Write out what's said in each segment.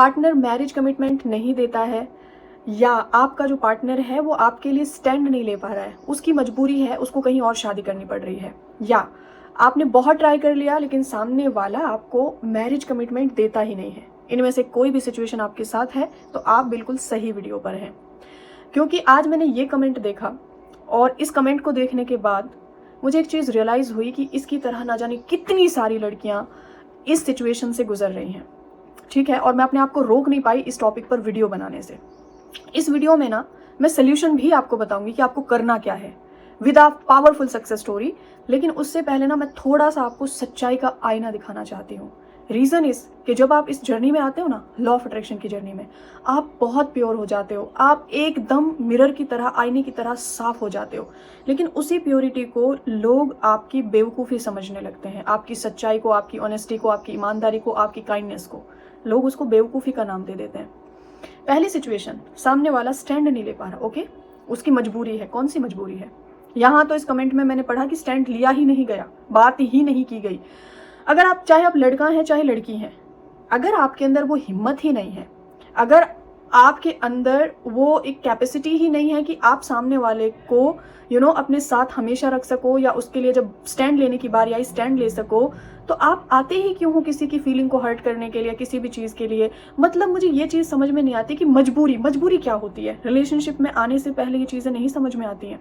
Partner marriage commitment नहीं देता है, या आपका जो पार्टनर है वो आपके लिए स्टैंड नहीं ले पा रहा है, उसकी मजबूरी है, उसको कहीं और शादी करनी पड़ रही है, या आपने बहुत ट्राई कर लिया लेकिन सामने वाला आपको मैरिज कमिटमेंट देता ही नहीं है। इनमें से कोई भी सिचुएशन आपके साथ है तो आप बिल्कुल सही वीडियो पर हैं, क्योंकि आज मैंने ये कमेंट देखा और इस कमेंट को देखने के बाद मुझे एक चीज़ रियलाइज़ हुई कि इसकी तरह ना जाने कितनी सारी लड़कियां इस सिचुएशन से गुजर रही हैं। ठीक है, और मैं अपने आप को रोक नहीं पाई इस टॉपिक पर वीडियो बनाने से। इस वीडियो में ना मैं सोल्यूशन भी आपको बताऊंगी कि आपको करना क्या है with a powerful success story. लेकिन उससे पहले ना मैं थोड़ा सा आपको सच्चाई का आईना दिखाना चाहती हूँ। रीज़न इस कि जब आप इस जर्नी में आते हो ना, लॉ ऑफ अट्रैक्शन की जर्नी में, आप बहुत प्योर हो जाते हो, आप एकदम मिरर की तरह, आईने की तरह साफ हो जाते हो। लेकिन उसी प्योरिटी को लोग आपकी बेवकूफ़ी समझने लगते हैं, आपकी सच्चाई को, आपकी ऑनेस्टी को, आपकी ईमानदारी को, आपकी काइंडनेस को, लोग उसको बेवकूफ़ी का नाम दे देते हैं। पहली सिचुएशन, सामने वाला स्टैंड नहीं ले पा रहा। ओके, उसकी मजबूरी है। कौन सी मजबूरी है? यहाँ तो इस कमेंट में मैंने पढ़ा कि स्टैंड लिया ही नहीं गया, बात ही नहीं की गई। अगर आप, चाहे आप लड़का हैं चाहे लड़की हैं, अगर आपके अंदर वो हिम्मत ही नहीं है, अगर आपके अंदर वो एक कैपेसिटी ही नहीं है कि आप सामने वाले को अपने साथ हमेशा रख सको, या उसके लिए जब स्टैंड लेने की बारी आई स्टैंड ले सको, तो आप आते ही क्यों हो किसी की फीलिंग को हर्ट करने के लिए, किसी भी चीज़ के लिए? मतलब मुझे ये चीज़ समझ में नहीं आती कि मजबूरी क्या होती है। रिलेशनशिप में आने से पहले ये चीज़ें नहीं समझ में आती हैं।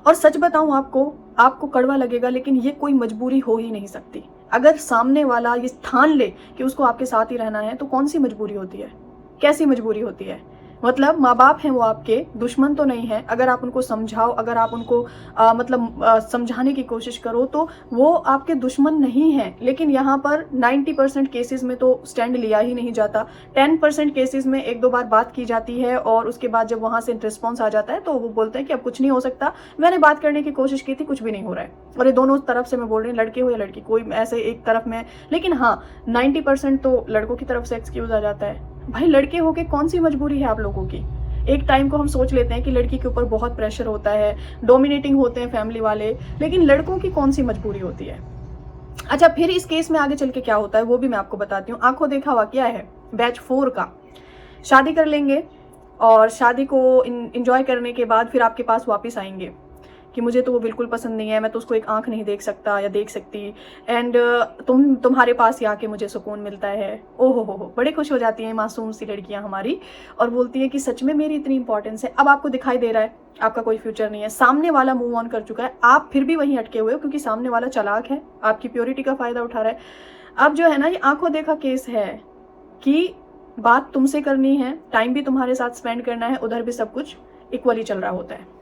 और सच बताऊं आपको कड़वा लगेगा, लेकिन ये कोई मजबूरी हो ही नहीं सकती। अगर सामने वाला ये ठान ले कि उसको आपके साथ ही रहना है, तो कौन सी मजबूरी होती है? कैसी मजबूरी होती है? मतलब माँ बाप हैं वो आपके, दुश्मन तो नहीं है। अगर आप उनको समझाओ, अगर आप उनको समझाने की कोशिश करो, तो वो आपके दुश्मन नहीं हैं। लेकिन यहाँ पर 90% केसेस में तो स्टैंड लिया ही नहीं जाता। 10% केसेस में एक दो बार बात की जाती है और उसके बाद जब वहाँ से रिस्पॉन्स आ जाता है तो वो बोलते हैं कि अब कुछ नहीं हो सकता, मैंने बात करने की कोशिश की थी, कुछ भी नहीं हो रहा है। और ये दोनों तरफ से मैं बोल रही हूँ, लड़के हो या लड़की, कोई ऐसे एक तरफ में। लेकिन हाँ, 90% तो लड़कों की तरफ से एक्सक्यूज आ जाता है। भाई, लड़के होके कौन सी मजबूरी है आप लोगों की? एक टाइम को हम सोच लेते हैं कि लड़की के ऊपर बहुत प्रेशर होता है, डोमिनेटिंग होते हैं फैमिली वाले, लेकिन लड़कों की कौन सी मजबूरी होती है? अच्छा, फिर इस केस में आगे चल के क्या होता है वो भी मैं आपको बताती हूँ। आंखों देखा हुआ क्या है, बैच 4 का। शादी कर लेंगे और शादी को इंजॉय करने के बाद फिर आपके पास वापस आएंगे कि मुझे तो वो बिल्कुल पसंद नहीं है, मैं तो उसको एक आंख नहीं देख सकता या देख सकती, एंड तुम्हारे पास ही आके मुझे सुकून मिलता है। ओहो हो, बड़े खुश हो जाती हैं मासूम सी लड़कियां हमारी, और बोलती हैं कि सच में मेरी इतनी इंपॉर्टेंस है। अब आपको दिखाई दे रहा है आपका कोई फ्यूचर नहीं है, सामने वाला मूव ऑन कर चुका है, आप फिर भी वहीं अटके हुए हो क्योंकि सामने वाला चालाक है, आपकी प्योरिटी का फायदा उठा रहा है। अब जो है ना, ये आंखों देखा केस है कि बात तुमसे करनी है, टाइम भी तुम्हारे साथ स्पेंड करना है, उधर भी सब कुछ इक्वली चल रहा होता है।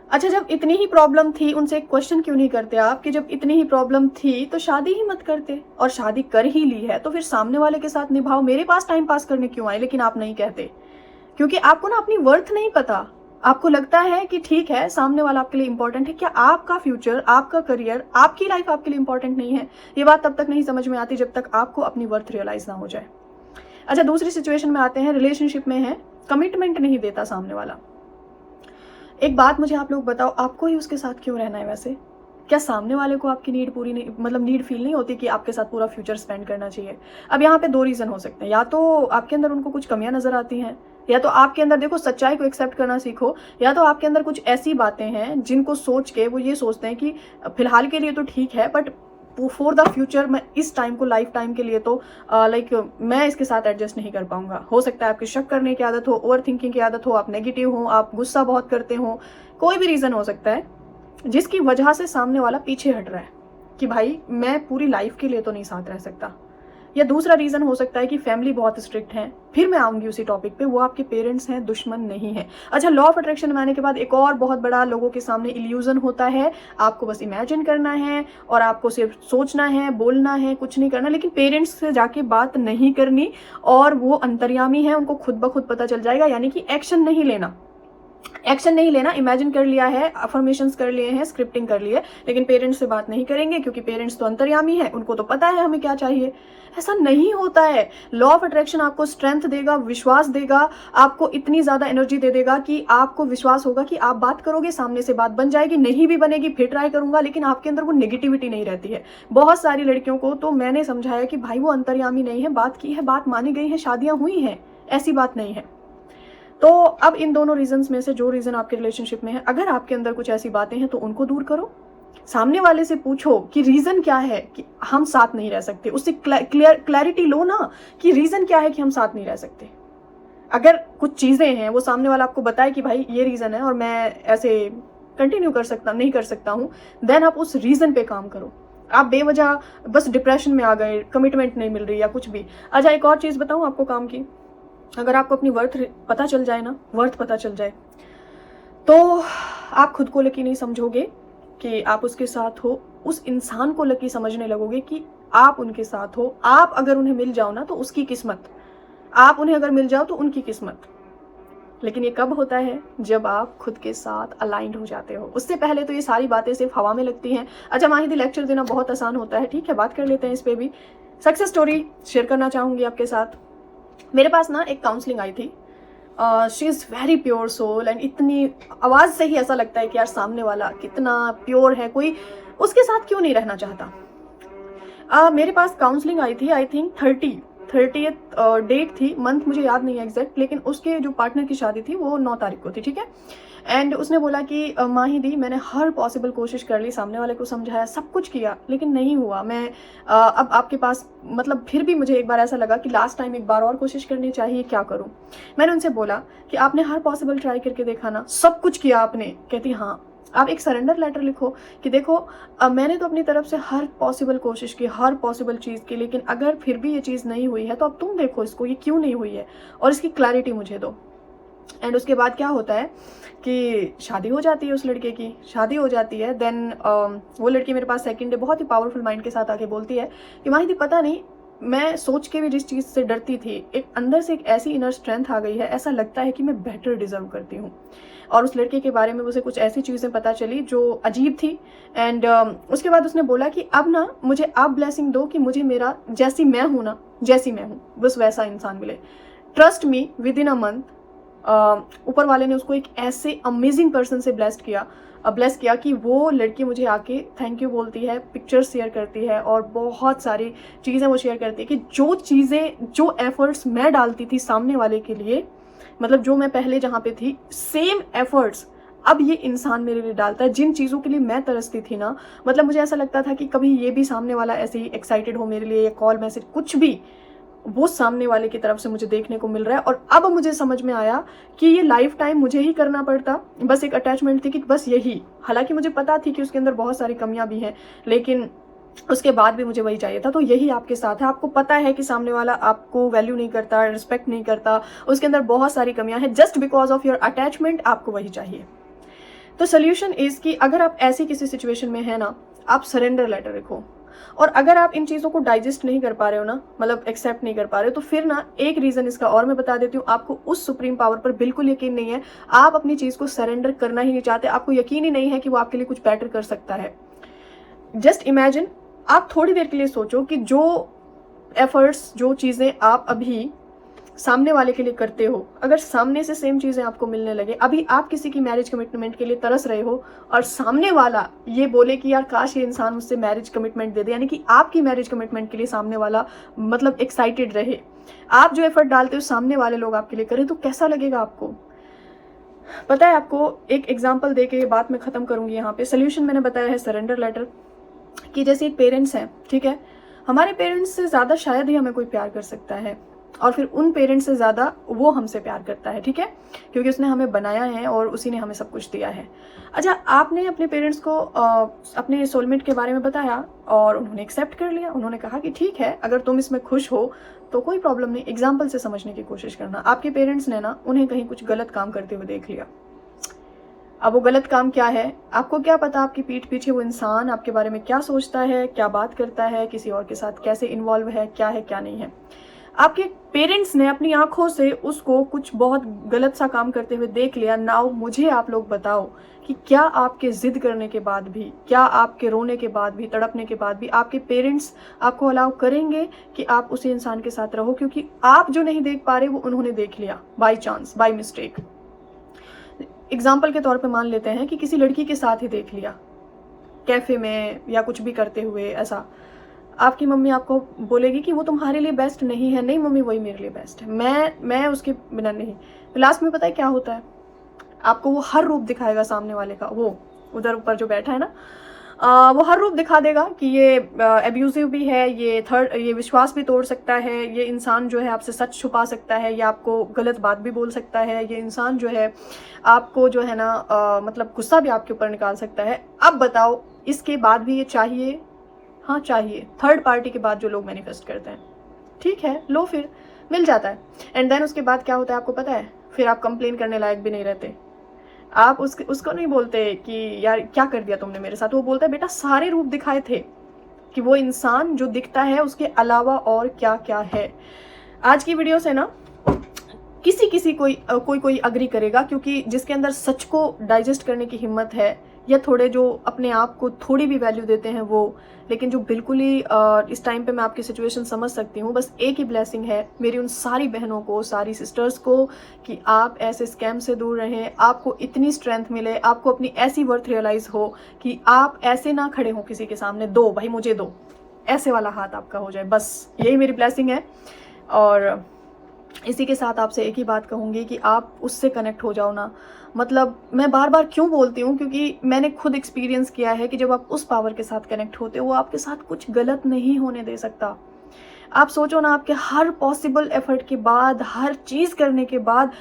अच्छा, जब इतनी ही प्रॉब्लम थी, उनसे एक क्वेश्चन क्यों नहीं करते आप कि जब इतनी ही प्रॉब्लम थी तो शादी ही मत करते, और शादी कर ही ली है तो फिर सामने वाले के साथ निभाओ। मेरे पास टाइम पास करने क्यों आए? लेकिन आप नहीं कहते, क्योंकि आपको ना अपनी वर्थ नहीं पता। आपको लगता है कि ठीक है, सामने वाला आपके लिए इंपॉर्टेंट है। क्या आपका फ्यूचर, आपका करियर, आपकी लाइफ आपके लिए इंपॉर्टेंट नहीं है? ये बात तब तक नहीं समझ में आती जब तक आपको अपनी वर्थ रियलाइज ना हो जाए। अच्छा, दूसरी सिचुएशन में आते हैं। रिलेशनशिप में है, कमिटमेंट नहीं देता सामने वाला। एक बात मुझे आप लोग बताओ, आपको ही उसके साथ क्यों रहना है वैसे? क्या सामने वाले को आपकी नीड पूरी नहीं, मतलब नीड फील नहीं होती कि आपके साथ पूरा फ्यूचर स्पेंड करना चाहिए? अब यहाँ पे 2 रीज़न हो सकते हैं। या तो आपके अंदर उनको कुछ कमियां नजर आती हैं, या तो आपके अंदर, देखो, सच्चाई को एक्सेप्ट करना सीखो, या तो आपके अंदर कुछ ऐसी बातें हैं जिनको सोच के वो ये सोचते हैं कि फिलहाल के लिए तो ठीक है, बट फॉर द फ्यूचर मैं इस टाइम को, लाइफ टाइम के लिए तो मैं इसके साथ एडजस्ट नहीं कर पाऊंगा। हो सकता है आपकी शक करने की आदत हो, ओवर थिंकिंग की आदत हो, आप नेगेटिव हो, आप गुस्सा बहुत करते हो, कोई भी रीज़न हो सकता है जिसकी वजह से सामने वाला पीछे हट रहा है कि भाई मैं पूरी लाइफ के लिए तो नहीं साथ रह सकता। या दूसरा रीज़न हो सकता है कि फैमिली बहुत स्ट्रिक्ट है। फिर मैं आऊंगी उसी टॉपिक पे, वो आपके पेरेंट्स हैं, दुश्मन नहीं है। अच्छा, लॉ ऑफ अट्रैक्शन में आने के बाद एक और बहुत बड़ा लोगों के सामने इल्यूजन होता है। आपको बस इमेजिन करना है और आपको सिर्फ सोचना है, बोलना है, कुछ नहीं करना, लेकिन पेरेंट्स से जाके बात नहीं करनी, और वो अंतर्यामी है, उनको खुद ब खुद पता चल जाएगा, यानी कि एक्शन नहीं लेना। एक्शन नहीं लेना, इमेजिन कर लिया है, अफर्मेशंस कर लिए हैं, स्क्रिप्टिंग कर ली है, लेकिन पेरेंट्स से बात नहीं करेंगे क्योंकि पेरेंट्स तो अंतर्यामी है, उनको तो पता है हमें क्या चाहिए। ऐसा नहीं होता है। लॉ ऑफ अट्रैक्शन आपको स्ट्रेंथ देगा, विश्वास देगा, आपको इतनी ज्यादा एनर्जी दे देगा कि आपको विश्वास होगा कि आप बात करोगे, सामने से बात बन जाएगी, नहीं भी बनेगी फिर ट्राई करूंगा, लेकिन आपके अंदर वो नेगेटिविटी नहीं रहती है। बहुत सारी लड़कियों को तो मैंने समझाया कि भाई वो अंतर्यामी नहीं है, बात की है, बात मानी गई है, शादियां हुई हैं, ऐसी बात नहीं है। तो अब इन दोनों रीजंस में से जो रीजन आपके रिलेशनशिप में है, अगर आपके अंदर कुछ ऐसी बातें हैं तो उनको दूर करो। सामने वाले से पूछो कि रीजन क्या है कि हम साथ नहीं रह सकते, उससे क्लैरिटी लो ना कि रीजन क्या है कि हम साथ नहीं रह सकते। अगर कुछ चीजें हैं, वो सामने वाला आपको बताए कि भाई ये रीजन है और मैं ऐसे कंटिन्यू नहीं कर सकता हूँ, देन आप उस रीजन पे काम करो। आप बेवजह बस डिप्रेशन में आ गए, कमिटमेंट नहीं मिल रही या कुछ भी। अच्छा, एक और चीज बताऊं आपको काम की, अगर आपको अपनी वर्थ पता चल जाए तो आप खुद को लकी नहीं समझोगे कि आप उसके साथ हो, उस इंसान को लकी समझने लगोगे कि आप उनके साथ हो। आप अगर उन्हें मिल जाओ ना तो उसकी किस्मत, आप उन्हें अगर मिल जाओ तो उनकी किस्मत। लेकिन ये कब होता है? जब आप खुद के साथ अलाइंड हो जाते हो। उससे पहले तो ये सारी बातें सिर्फ हवा में लगती हैं। अच्छा माहिदी, लेक्चर देना बहुत आसान होता है, ठीक है, बात कर लेते हैं इस पे भी। सक्सेस स्टोरी शेयर करना चाहूंगी आपके साथ। मेरे पास ना एक काउंसलिंग आई थी, she is very pure soul, and इतनी आवाज़ से ही ऐसा लगता है कि यार सामने वाला कितना प्योर है, कोई उसके साथ क्यों नहीं रहना चाहता। मेरे पास काउंसलिंग आई थी, आई थिंक 30th डेट थी, मंथ मुझे याद नहीं है एग्जैक्ट, लेकिन उसके जो पार्टनर की शादी थी वो 9 तारीख को थी, ठीक है। एंड उसने बोला कि माही दी, मैंने हर पॉसिबल कोशिश कर ली, सामने वाले को समझाया, सब कुछ किया, लेकिन नहीं हुआ। मैं अब आपके पास, मतलब फिर भी मुझे एक बार ऐसा लगा कि लास्ट टाइम एक बार और कोशिश करनी चाहिए, क्या करूं। मैंने उनसे बोला कि आपने हर पॉसिबल ट्राई करके देखा ना, सब कुछ किया आपने? कहती हाँ। आप एक सरेंडर लेटर लिखो कि देखो मैंने तो अपनी तरफ से हर पॉसिबल कोशिश की, हर पॉसिबल चीज़ की, लेकिन अगर फिर भी ये चीज़ नहीं हुई है तो अब तुम देखो इसको, ये क्यों नहीं हुई है और इसकी क्लैरिटी मुझे दो। एंड उसके बाद क्या होता है कि शादी हो जाती है, उस लड़के की शादी हो जाती है। देन वो लड़की मेरे पास सेकंड डे बहुत ही पावरफुल माइंड के साथ आके बोलती है कि माहिदी पता नहीं, मैं सोच के भी जिस चीज़ से डरती थी, एक अंदर से एक ऐसी इनर स्ट्रेंथ आ गई है, ऐसा लगता है कि मैं बेटर डिजर्व करती हूँ। और उस लड़के के बारे में मुझे कुछ ऐसी चीज़ें पता चली जो अजीब थी। एंड उसके बाद उसने बोला कि अब ना मुझे आप ब्लेसिंग दो कि मुझे मेरा जैसी मैं हूँ ना, जैसी मैं हूँ बस वैसा इंसान मिले। Trust me, with in a month ऊपर वाले ने उसको एक ऐसे अमेजिंग पर्सन से ब्लेस किया कि वो लड़की मुझे आके थैंक यू बोलती है, पिक्चर्स शेयर करती है और बहुत सारी चीज़ें वो शेयर करती है कि जो एफर्ट्स मैं डालती थी सामने वाले के लिए, मतलब जो मैं पहले जहाँ पे थी, सेम एफर्ट्स अब ये इंसान मेरे लिए डालता है। जिन चीज़ों के लिए मैं तरसती थी ना, मतलब मुझे ऐसा लगता था कि कभी ये भी सामने वाला ऐसे ही एक्साइटेड हो मेरे लिए, या कॉल मैसेज कुछ भी, वो सामने वाले की तरफ से मुझे देखने को मिल रहा है। और अब मुझे समझ में आया कि ये लाइफ टाइम मुझे ही करना पड़ता, बस एक अटैचमेंट थी कि बस यही। हालांकि मुझे पता थी कि उसके अंदर बहुत सारी कमियां भी हैं, लेकिन उसके बाद भी मुझे वही चाहिए था। तो यही आपके साथ है, आपको पता है कि सामने वाला आपको वैल्यू नहीं करता, रिस्पेक्ट नहीं करता, उसके अंदर बहुत सारी कमियां हैं, just because of your attachment आपको वही चाहिए। तो सोल्यूशन इज कि अगर आप ऐसी किसी सिचुएशन में है ना, आप सरेंडर लेटर लिखो। और अगर आप इन चीज़ों को डाइजेस्ट नहीं कर पा रहे हो ना, मतलब एक्सेप्ट नहीं कर पा रहे हो, तो फिर ना एक रीज़न इसका और मैं बता देती हूँ। आपको उस सुप्रीम पावर पर बिल्कुल यकीन नहीं है, आप अपनी चीज़ को सरेंडर करना ही नहीं चाहते, आपको यकीन ही नहीं है कि वो आपके लिए कुछ बेटर कर सकता है। जस्ट इमेजिन, आप थोड़ी देर के लिए सोचो कि जो एफर्ट्स, जो चीज़ें आप अभी सामने वाले के लिए करते हो, अगर सामने से सेम चीज़ें आपको मिलने लगे, अभी आप किसी की मैरिज कमिटमेंट के लिए तरस रहे हो और सामने वाला ये बोले कि यार काश ये इंसान मुझसे मैरिज कमिटमेंट दे दे, यानी कि आपकी मैरिज कमिटमेंट के लिए सामने वाला मतलब एक्साइटेड रहे, आप जो एफर्ट डालते हो सामने वाले लोग आपके लिए करें, तो कैसा लगेगा आपको? पता है, आपको एक एग्जाम्पल दे के ये बात मैं ख़त्म करूँगी यहाँ पे। सोल्यूशन मैंने बताया है सरेंडर लेटर, कि जैसे एक पेरेंट्स हैं, ठीक है, हमारे पेरेंट्स से ज़्यादा शायद ही हमें कोई प्यार कर सकता है, और फिर उन पेरेंट्स से ज़्यादा वो हमसे प्यार करता है, ठीक है, क्योंकि उसने हमें बनाया है और उसी ने हमें सब कुछ दिया है। अच्छा, आपने अपने पेरेंट्स को अपने सोलमेट के बारे में बताया और उन्होंने एक्सेप्ट कर लिया, उन्होंने कहा कि ठीक है, अगर तुम इसमें खुश हो तो कोई प्रॉब्लम नहीं। एग्जाम्पल से समझने की कोशिश करना, आपके पेरेंट्स ने ना उन्हें कहीं कुछ गलत काम करते हुए देख लिया। अब वो गलत काम क्या है, आपको क्या पता आपकी पीठ पीछे वो इंसान आपके बारे में क्या सोचता है, क्या बात करता है, किसी और के साथ कैसे इन्वॉल्व है, क्या नहीं है। आपके पेरेंट्स ने अपनी आंखों से उसको कुछ बहुत गलत सा काम करते हुए देख लिया। नाउ मुझे आप लोग बताओ कि क्या आपके जिद करने के बाद भी, क्या आपके रोने के बाद भी, तड़पने के बाद भी आपके पेरेंट्स आपको अलाउ करेंगे कि आप उसी इंसान के साथ रहो? क्योंकि आप जो नहीं देख पा रहे वो उन्होंने देख लिया by chance, by mistake. Example के तौर पे मान लेते हैं कि किसी लड़की के साथ ही देख लिया कैफे में या कुछ भी करते हुए, ऐसा आपकी मम्मी आपको बोलेगी कि वो तुम्हारे लिए बेस्ट नहीं है। नहीं मम्मी, वही मेरे लिए बेस्ट है, मैं उसके बिना नहीं। लास्ट में पता है क्या होता है? आपको वो हर रूप दिखाएगा सामने वाले का, वो उधर ऊपर जो बैठा है ना, वो हर रूप दिखा देगा कि ये एब्यूजिव भी है, ये विश्वास भी तोड़ सकता है, ये इंसान जो है आपसे सच छुपा सकता है, ये आपको गलत बात भी बोल सकता है, ये इंसान जो है आपको जो है ना मतलब गुस्सा भी आपके ऊपर निकाल सकता है। अब बताओ, इसके बाद भी ये चाहिए? हाँ चाहिए। थर्ड पार्टी के बाद जो लोग मैनिफेस्ट करते हैं, ठीक है, लो फिर मिल जाता है। एंड देन उसके बाद क्या होता है आपको पता है? फिर आप कंप्लेन करने लायक भी नहीं रहते। आप उसको नहीं बोलते कि यार क्या कर दिया तुमने मेरे साथ, वो बोलता है बेटा सारे रूप दिखाए थे कि वो इंसान जो दिखता है उसके अलावा और क्या क्या है। आज की वीडियो से ना किसी कोई अग्री करेगा, क्योंकि जिसके अंदर सच को डाइजेस्ट करने की हिम्मत है, या थोड़े जो अपने आप को थोड़ी भी वैल्यू देते हैं वो, लेकिन जो बिल्कुल ही इस टाइम पे मैं आपकी सिचुएशन समझ सकती हूँ। बस एक ही ब्लेसिंग है मेरी उन सारी बहनों को, सारी सिस्टर्स को, कि आप ऐसे स्कैम से दूर रहें, आपको इतनी स्ट्रेंथ मिले, आपको अपनी ऐसी वर्थ रियलाइज हो कि आप ऐसे ना खड़े हो किसी के सामने, दो भाई मुझे दो, ऐसे वाला हाथ आपका हो जाए। बस यही मेरी ब्लेसिंग है। और इसी के साथ आपसे एक ही बात कहूँगी कि आप उससे कनेक्ट हो जाओ ना। मतलब मैं बार बार क्यों बोलती हूँ, क्योंकि मैंने खुद एक्सपीरियंस किया है कि जब आप उस पावर के साथ कनेक्ट होते हो, वो आपके साथ कुछ गलत नहीं होने दे सकता। आप सोचो ना, आपके हर पॉसिबल एफर्ट के बाद, हर चीज़ करने के बाद,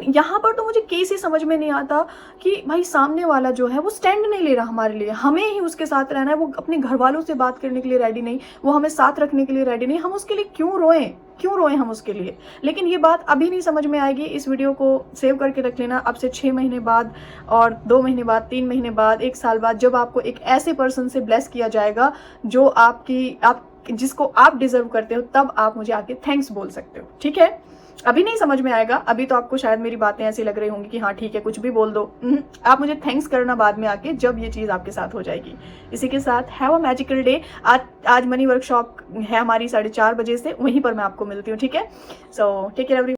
यहाँ पर तो मुझे केस ही समझ में नहीं आता कि भाई सामने वाला जो है वो स्टैंड नहीं ले रहा हमारे लिए, हमें ही उसके साथ रहना है, वो अपने घर वालों से बात करने के लिए रेडी नहीं, वो हमें साथ रखने के लिए रेडी नहीं, हम उसके लिए क्यों रोएं हम उसके लिए। लेकिन ये बात अभी नहीं समझ में आएगी। इस वीडियो को सेव करके रख लेना, अब से 6 महीने बाद और 2 महीने बाद, 3 महीने बाद, 1 साल बाद, जब आपको एक ऐसे पर्सन से ब्लेस किया जाएगा जो जिसको आप डिजर्व करते हो, तब आप मुझे आके थैंक्स बोल सकते हो, ठीक है? अभी नहीं समझ में आएगा, अभी तो आपको शायद मेरी बातें ऐसी लग रही होंगी कि हाँ ठीक है कुछ भी बोल दो। आप मुझे थैंक्स करना बाद में आके, जब ये चीज़ आपके साथ हो जाएगी। इसी के साथ हैव अ मैजिकल डे। आज मनी वर्कशॉप है हमारी 4:30 बजे से, वहीं पर मैं आपको मिलती हूँ, ठीक है? So take care everyone.